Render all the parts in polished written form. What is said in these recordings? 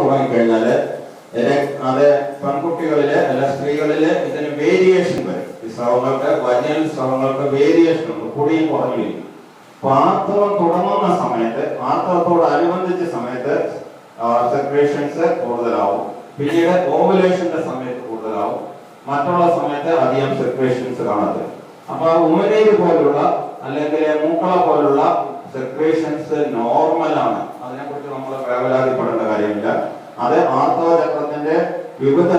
തുടങ്ങിക്കഴിഞ്ഞാല് അത് പെൺകുട്ടികളിലെ അല്ല സ്ത്രീകളിലെ ഇതിന് വേരിയേഷൻ വരും. ഈ സ്രവങ്ങൾക്ക് വനിയൽ സ്രവങ്ങൾക്ക് വേരിയേഷൻ ഉണ്ട്, കൂടിയും കുറഞ്ഞിരിക്കും. അപ്പൊ ആർത്തവം തുടങ്ങുന്ന സമയത്ത് ആർത്തവത്തോടനുബന്ധിച്ച സമയത്ത് സെക്രീഷൻസ് കൂടുതലാവും. പിന്നീട് ഓവുലേഷന്റെ സമയത്ത് കൂടുതലാവും. മറ്റുള്ള സമയത്ത് അധികം സെക്രീഷൻസ് കാണത്തില്ല. അപ്പൊ ഉമിനീര് പോലുള്ള അല്ലെങ്കിൽ മൂക്കള പോലുള്ള സെക്രീഷൻസ് നോർമലാണ്. അതിനെക്കുറിച്ച് നമ്മൾ വേവലാതിപ്പെടേണ്ട കാര്യമില്ല. അത് ആർത്തവ ചക്രത്തിന്റെ വിവിധ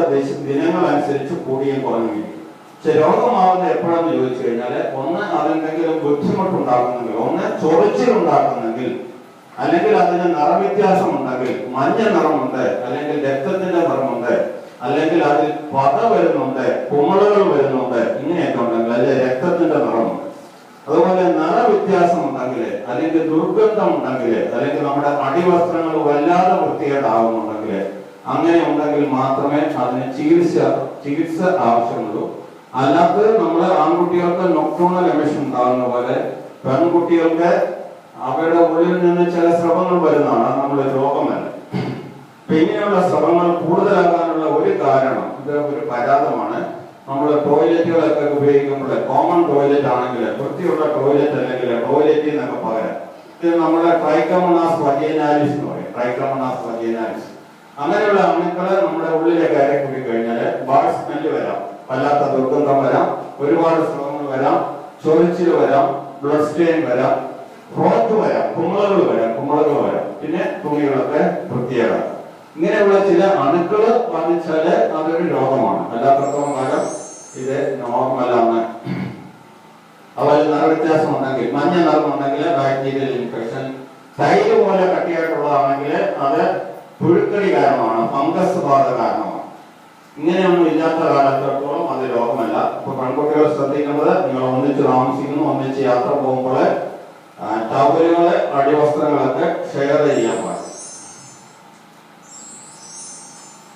ദിനങ്ങൾ അനുസരിച്ച് കൂടിയും കുറഞ്ഞിരിക്കും. പക്ഷെ രോഗമാവുന്നത് എപ്പോഴെന്ന് ചോദിച്ചു കഴിഞ്ഞാല് ഒന്ന് അതെന്തെങ്കിലും ബുദ്ധിമുട്ടുണ്ടാക്കുന്നെങ്കിൽ, ഒന്ന് ചൊറിച്ചിലുണ്ടാക്കുന്നെങ്കിൽ, അല്ലെങ്കിൽ അതിന് നിറവ്യത്യാസം ഉണ്ടെങ്കിൽ, മഞ്ഞ നിറമുണ്ട് അല്ലെങ്കിൽ രക്തത്തിന്റെ നിറമുണ്ട്, അല്ലെങ്കിൽ അതിൽ പത വരുന്നുണ്ട്, കുമിളകൾ വരുന്നുണ്ട്, ഇങ്ങനെയൊക്കെ ഉണ്ടെങ്കിൽ അതിൽ രക്തത്തിന്റെ നിറമുണ്ട്. അതുപോലെ നിറവ്യത്യാസം ഉണ്ടെങ്കിൽ, അല്ലെങ്കിൽ ദുർഗന്ധം ഉണ്ടെങ്കിൽ, അല്ലെങ്കിൽ നമ്മുടെ അടിവസ്ത്രങ്ങൾ വല്ലാതെ വൃത്തികേടാകുന്നുണ്ടെങ്കിൽ, അങ്ങനെ ഉണ്ടെങ്കിൽ മാത്രമേ അതിന് ചികിത്സ ആവശ്യമുള്ളൂ. അല്ലാതെ നമ്മള് ആൺകുട്ടികൾക്ക് നൊക്ടോണൽ എമിഷൻ ഉണ്ടാകുന്ന പോലെ പെൺകുട്ടികൾക്ക് അവരുടെ ഉള്ളിൽ നിന്ന് ചില സ്രവങ്ങൾ വരുന്നതാണ്. അത് നമ്മുടെ രോഗമല്ല. ഇങ്ങനെയുള്ള സ്രവങ്ങൾ കൂടുതലാകാനുള്ള ഒരു കാരണം, ഇത് ഒരു പരാതമാണ്. നമ്മൾ ടോയ്ലറ്റുകളൊക്കെ ഉപയോഗിക്കുമ്പോൾ കോമൺ ടോയ്ലറ്റ് ആണെങ്കിൽ, വൃത്തിയുള്ള ടോയ്ലറ്റ് അല്ലെങ്കിൽ ടോയ്ലറ്റിൽ നിന്നൊക്കെ പകരം ഇത് നമ്മുടെ ട്രൈക്കോമോണാസ് വജൈനാലിസ് എന്ന് പറയും. ട്രൈക്കോമോണാസ് വജൈനാലിസ് അങ്ങനെയുള്ള അണുക്കള് നമ്മുടെ ഉള്ളിലെ കയറി കൂടി കഴിഞ്ഞാൽ ബാഡ് സ്മെല്ല് വരാം, വല്ലാത്ത ദുർഗന്ധം വരാം, ഒരുപാട് സ്രവങ്ങൾ വരാം, ചൊറിച്ചിൽ വരാം, ബ്ലഡ് സ്റ്റെയിൻ വരാം, റോത്ത് വരാം, കുമിളകൾ വരാം, പിന്നെ തുണികളൊക്കെ വൃത്തിയാകാം. ഇങ്ങനെയുള്ള ചില അണുക്കള് വന്നിച്ചാല് അതൊരു രോഗമാണ്. അല്ലാത്തടത്തോളം കാലം ഇത് നോർമലാണ്. അതുപോലെ നിറവ്യത്യാസം ഉണ്ടെങ്കിൽ, മഞ്ഞ നിറമുണ്ടെങ്കിൽ ബാക്ടീരിയൽ ഇൻഫെക്ഷൻ, തൈര് പോലെ കട്ടിയായിട്ടുള്ളതാണെങ്കിൽ അത് പുഴുക്കടി കാരണമാണ്, ഫംഗസ് ബാധ കാരണമാണ്. ഇങ്ങനെയൊന്നും ഇല്ലാത്ത കാലത്തോളം അത് രോഗമല്ല. ഇപ്പൊ പെൺകുട്ടികൾ ശ്രദ്ധിക്കുന്നത്, നിങ്ങൾ ഒന്നിച്ച് താമസിക്കുന്നു, ഒന്നിച്ച് യാത്ര പോകുമ്പോൾ ടവലുകള് അടിവസ്ത്രങ്ങളൊക്കെ ഷെയർ ചെയ്യാൻ പാടില്ല.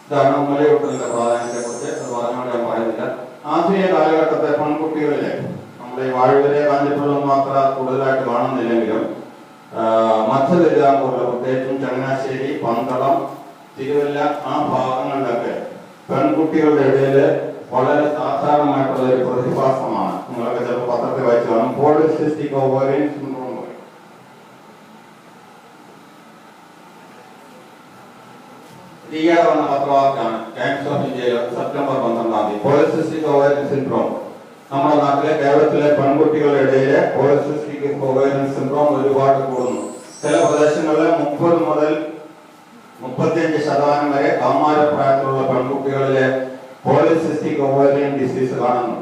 ഇതാണ് മുലയൂട്ടലിന്റെ പ്രാധാന്യത്തെ കുറിച്ച് പറഞ്ഞുകൊണ്ട് ഞാൻ പറയുന്നില്ല. ആധുനിക കാലഘട്ടത്തെ പെൺകുട്ടികളിലെ നമ്മുടെ ഈ വാഴവരെ കാഞ്ഞിരപ്പള്ളിയൊന്നും അത്ര കൂടുതലായിട്ട് കാണുന്നില്ലെങ്കിലും മധ്യതിരുവിതാംകൂറിലെ, പ്രത്യേകിച്ചും ചങ്ങനാശ്ശേരി, പന്തളം, തിരുവല്ല ആ ഭാഗങ്ങളിലൊക്കെ പെൺകുട്ടികളുടെ ഇടയില് വളരെ സാധാരണമായിട്ടുള്ള ഒരു പ്രതിഭാസമാണ്. നിങ്ങളൊക്കെ ചിലപ്പോൾ പത്രത്തിൽ വായിച്ചു കാണും, പോളിസിസ്റ്റിക് ഓവേറിയൻ സിൻഡ്രോം. ഈയിടെ വന്ന പത്രവാർത്തയാണ് ടൈംസ് ഓഫ് ഇന്ത്യയിൽ സെപ്റ്റംബർ 12 പോളിസിസ്റ്റിക് ഓവേറിയൻ സിൻഡ്രോം. നമ്മുടെ നാട്ടിലെ കേരളത്തിലെ പെൺകുട്ടികളുടെ ഇടയിലെ പോളിസിസ്റ്റിക് ഓവേറിയൻ സിൻഡ്രോം ഒരുപാട് കൂടുന്നു. ചില പ്രദേശങ്ങളിൽ 30 മുതൽ 35% വരെ കൗമാരപ്രായത്തിലുള്ള പെൺകുട്ടികളിലെ പോളിസിസ്റ്റിക് ഓവേറിയൻ ഡിസീസ് കാണുന്നു.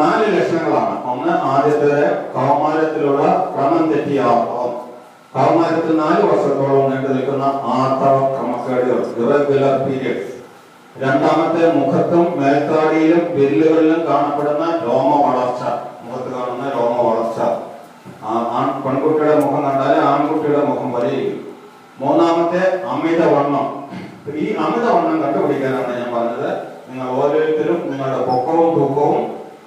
4 ലക്ഷണങ്ങളാണ്. ഒന്ന്, ആദ്യത്തേത് കൗമാരത്തിലുള്ള ക്രമം തെറ്റിയ ആർത്തവം. കൗമാരത്തിൽ 4 വർഷത്തോളം നീണ്ടു നിൽക്കുന്ന ആർത്തവ ക്രമക്കേടുകൾ, ഇറഗുലർ പീരിയഡ്സ്. രണ്ടാമത്തെ, മുഖത്തും മേൽത്താടിയിലും വിരലുകളിലും കാണപ്പെടുന്ന രോമ വളർച്ച, മുഖത്ത് കാണുന്ന രോമ വളർച്ച. പെൺകുട്ടിയുടെ മുഖം കണ്ടാൽ ആൺകുട്ടിയുടെ മുഖം വരെയിരിക്കും. മൂന്നാമത്തെ, അമിതവണ്ണം. ഈ അമിതവണ്ണം കണ്ടുപിടിക്കാനാണ് ഞാൻ പറഞ്ഞത്. നിങ്ങൾ ഓരോരുത്തരും നിങ്ങളുടെ പൊക്കവും തൂക്കവും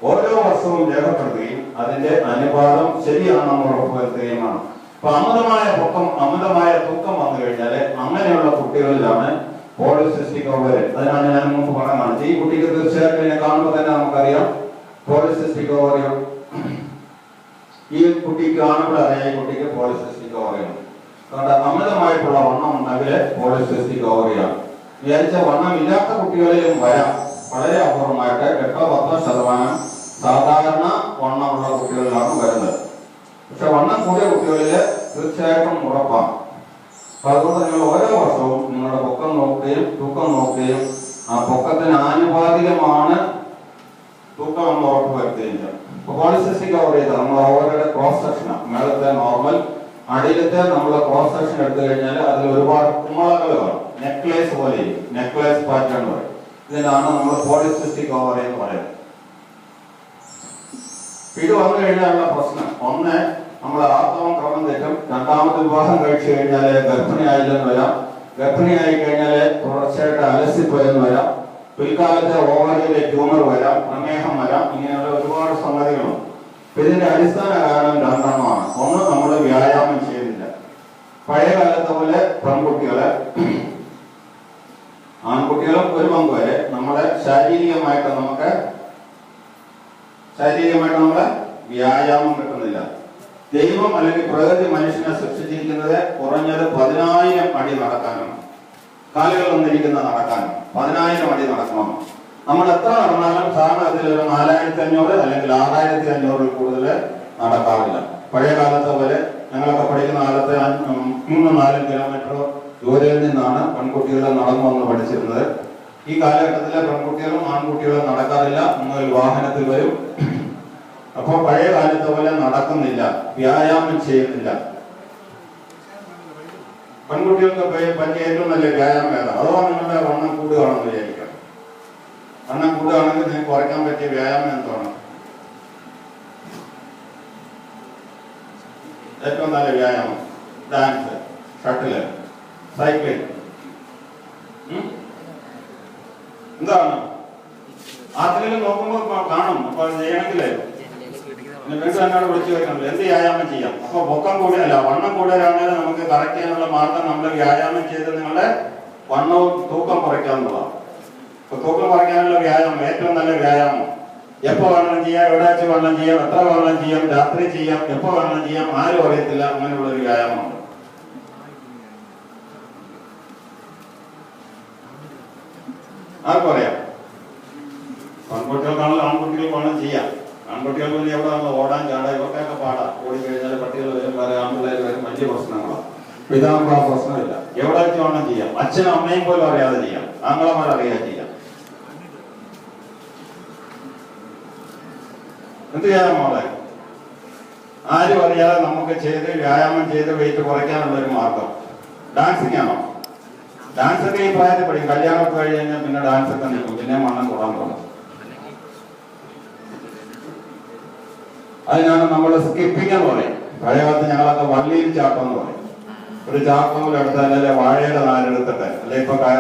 ഓരോ വർഷവും രേഖപ്പെടുത്തുകയും അതിന്റെ അനുപാതം ശരിയാണെന്ന് ഉറപ്പുവരുത്തുകയുമാണ്. അപ്പൊ അമിതമായ പൊക്കം, അമിതമായ തൂക്കം വന്നു കഴിഞ്ഞാൽ അങ്ങനെയുള്ള കുട്ടികളിലാണ് പോളിസിസ്റ്റിക് ഓവേറിയൻ. അതിനാണ് ഞാൻ മുമ്പ് പറയാൻ കാണിച്ചത്. ഈ കുട്ടിക്ക് തീർച്ചയായിട്ടും എന്നെ കാണുമ്പോൾ തന്നെ നമുക്കറിയാം പോളിസിസ്റ്റിക് ഓവേറിയൻ. ഈ കുട്ടിക്ക് കാണുമ്പോൾ അറിയാം ഈ കുട്ടിക്ക് പോളിസിസ്റ്റിക് ഓവേറിയൻ. അതുകൊണ്ട് അമിതമായിട്ടുള്ള വണ്ണം ഉണ്ടെങ്കിൽ പോളിസിസ്റ്റിക് ഓവേറിയൻ. വിചാരിച്ച വണ്ണം ഇല്ലാത്ത കുട്ടികളിലും വരാം, വളരെ അപൂർവമായിട്ട് 8-10% സാധാരണ വണ്ണമുള്ള കുട്ടികളിലാണ് വരുന്നത്. പക്ഷെ വണ്ണം കൂടിയ കുട്ടികളിൽ തീർച്ചയായിട്ടും ഉറപ്പാണ്. അപ്പൊ അതുകൊണ്ട് നിങ്ങൾ ഓരോ വർഷവും നിങ്ങളുടെ പൊക്കം നോക്കുകയും തൂക്കം നോക്കുകയും ആ പൊക്കത്തിന് ആനുപാതികമാണ് തൂക്കം എന്ന് ഉറപ്പ് വരുത്തുകയും ചെയ്യും. ഇപ്പൊ പോളിസിസ്റ്റിക് ഓവറിയത് നമ്മൾ ഓവറിയുടെ ക്രോസ് സെക്ഷനാണ്. മേളത്തെ നോർമൽ, അടിയിലത്തെ നമ്മൾ ക്രോസ് സെക്ഷൻ എടുത്തു കഴിഞ്ഞാൽ അതിൽ ഒരുപാട് കുമിളകൾ കാണും. നെക്ലേസ് പോലെ, നെക്ലേസ് പാറ്റേൺ പറയും. ഇതിനാണ് നമ്മൾ പോളിസിസ്റ്റിക് ഓവറി എന്ന് പറയുന്നത്. ഇത് വന്നു കഴിഞ്ഞാലുള്ള പ്രശ്നം, ഒന്ന്, നമ്മൾ ആർത്തവം ക്രമം തെറ്റും. രണ്ടാമത്തെ, വിവാഹം കഴിച്ചു കഴിഞ്ഞാൽ ഗർഭിണിയായില്ലെന്ന് വരാം. ഗർഭിണിയായി കഴിഞ്ഞാൽ തുടർച്ചയായിട്ട് അലസിപ്പോയെന്ന് വരാം. പിൽക്കാലത്ത് ഓവറിയിലെ ട്യൂമർ വരാം, പ്രമേഹം വരാം. ഇങ്ങനെയുള്ള ഒരുപാട് സംഗതികളുണ്ട്. ഇതിന്റെ അടിസ്ഥാന കാരണം 2 എണ്ണമാണ്. ഒന്ന്, നമ്മൾ വ്യായാമം ചെയ്യുന്നില്ല. പഴയ കാലത്തെ പോലെ പെൺകുട്ടികളെ ആൺകുട്ടികളും ഒരു പങ്ക് വരെ നമ്മുടെ ശാരീരികമായിട്ട് നമ്മളെ വ്യായാമം കിട്ടുന്നില്ല. ദൈവം അല്ലെങ്കിൽ പ്രകൃതി മനുഷ്യനെ സൃഷ്ടിച്ചിരിക്കുന്നത് കുറഞ്ഞത് 10,000 അടി നടക്കാനാണ്. കാലുകൾ വന്നിരിക്കുന്ന നടക്കാനും 10,000 അടി നടക്കണം. നമ്മൾ എത്ര നടന്നാലും സാധാരണ ഒരു 4,500 അല്ലെങ്കിൽ 6,500 കൂടുതൽ നടക്കാറില്ല. പഴയ കാലത്തെ പോലെ ഞങ്ങളൊക്കെ പഠിക്കുന്ന കാലത്ത് 3-4 കിലോമീറ്റർ ദൂരയിൽ നിന്നാണ് പെൺകുട്ടികൾ നടന്നു വന്ന് പഠിച്ചിരുന്നത്. ഈ കാലഘട്ടത്തിലെ പെൺകുട്ടികളും ആൺകുട്ടികളും നടക്കാറില്ല, ഒന്നുകിൽ വാഹനത്തിൽ വരും. അപ്പോൾ പഴയ കാലത്തെ പോലെ നടക്കുന്നില്ല, വ്യായാമം ചെയ്യുന്നില്ല. പെൺകുട്ടികൾക്ക് പറ്റിയ ഏറ്റവും നല്ല വ്യായാമം ഏതാണ്? അഥവാ നിങ്ങളുടെ വണ്ണം കൂടുകയാണെന്ന് വിചാരിക്കാം. വണ്ണം കൂടുകയാണെങ്കിൽ നിങ്ങൾക്ക് കുറയ്ക്കാൻ പറ്റിയ വ്യായാമം എന്താണ്? ഏറ്റവും നല്ല വ്യായാമം ഡാൻസ്, ഷട്ടില്, സൈക്ലിംഗ്. എന്താണ് ആർക്കെങ്കിലും നോക്കുമ്പോൾ കാണും. അപ്പൊ ചെയ്യണമെങ്കിലേ വീട്ടിൽ എന്നോട് വിളിച്ചു വെക്കണല്ലോ എന്ത് വ്യായാമം ചെയ്യാം. അപ്പൊ പൊക്കം കൂടിയല്ല, വണ്ണം കൂടുതലാണെങ്കിൽ നമുക്ക് കറക്റ്റ് ചെയ്യാനുള്ള മാർഗം നമ്മൾ വ്യായാമം ചെയ്ത് നിങ്ങളുടെ വണ്ണവും തൂക്കം കുറയ്ക്കാവുന്നതാണ്. അപ്പൊ തൂക്കം കുറയ്ക്കാനുള്ള വ്യായാമം ഏറ്റവും നല്ല വ്യായാമം എപ്പോ വേണം ചെയ്യാം, എവിടെ വെച്ച് വേണം ചെയ്യാം, എത്ര വേണം ചെയ്യാം, രാത്രി ചെയ്യാം, എപ്പോ വേണം ചെയ്യാം, ആരും അറിയത്തില്ല. അങ്ങനെയുള്ള ഒരു വ്യായാമമുണ്ട്. ആർക്കും അറിയാം. പെൺകുട്ടികൾക്കാണല്ലോ ആൺകുട്ടികൾക്ക് വേണം ചെയ്യാം. ആൺകുട്ടികൾക്ക് വേണ്ടി എവിടെ നമ്മൾ ഓടാൻ ചാടാൻ ഇവർക്കൊക്കെ പാടാം. ഓടിക്കഴിഞ്ഞാൽ പട്ടികൾ വരും, വേറെ ആൺപിള്ളേർ വരും, വലിയ പ്രശ്നങ്ങളാണ്. പിതാവുമ്പോൾ ആ പ്രശ്നമില്ല, എവിടെ വെച്ച് വേണം ചെയ്യാം. അച്ഛനും അമ്മയും പോലും അറിയാതെ ചെയ്യാം, ആങ്ങളമാരറിയാതെ ചെയ്യാം. എന്ത് ചെയ്യാൻ മോളെ? ആരും അറിയാതെ നമുക്ക് ചെയ്ത് വ്യായാമം ചെയ്ത് വെയിറ്റ് കുറയ്ക്കാനുള്ള ഒരു മാർഗം ഡാൻസിങ് ആണോ? ഡാൻസ് ഒക്കെ ഈ പ്രായത്തിൽ പഠിക്കും. കല്യാണമൊക്കെ കഴിഞ്ഞ് കഴിഞ്ഞാൽ പിന്നെ ഡാൻസ് ഒക്കെ നിൽക്കും, പിന്നെ മണ്ണം കൂടാൻ തുടങ്ങും. അതിനാണ് നമ്മൾ സ്കിപ്പിംഗ് എന്ന് പറയും. പഴയ കാലത്ത് ഞങ്ങളൊക്കെ വള്ളിയിൽ ചാട്ടം എന്ന് പറയും. ഒരു ചാട്ടം എടുത്താൽ വാഴയുടെ നാലെടുത്തിട്ട് അല്ലെ ഇപ്പൊ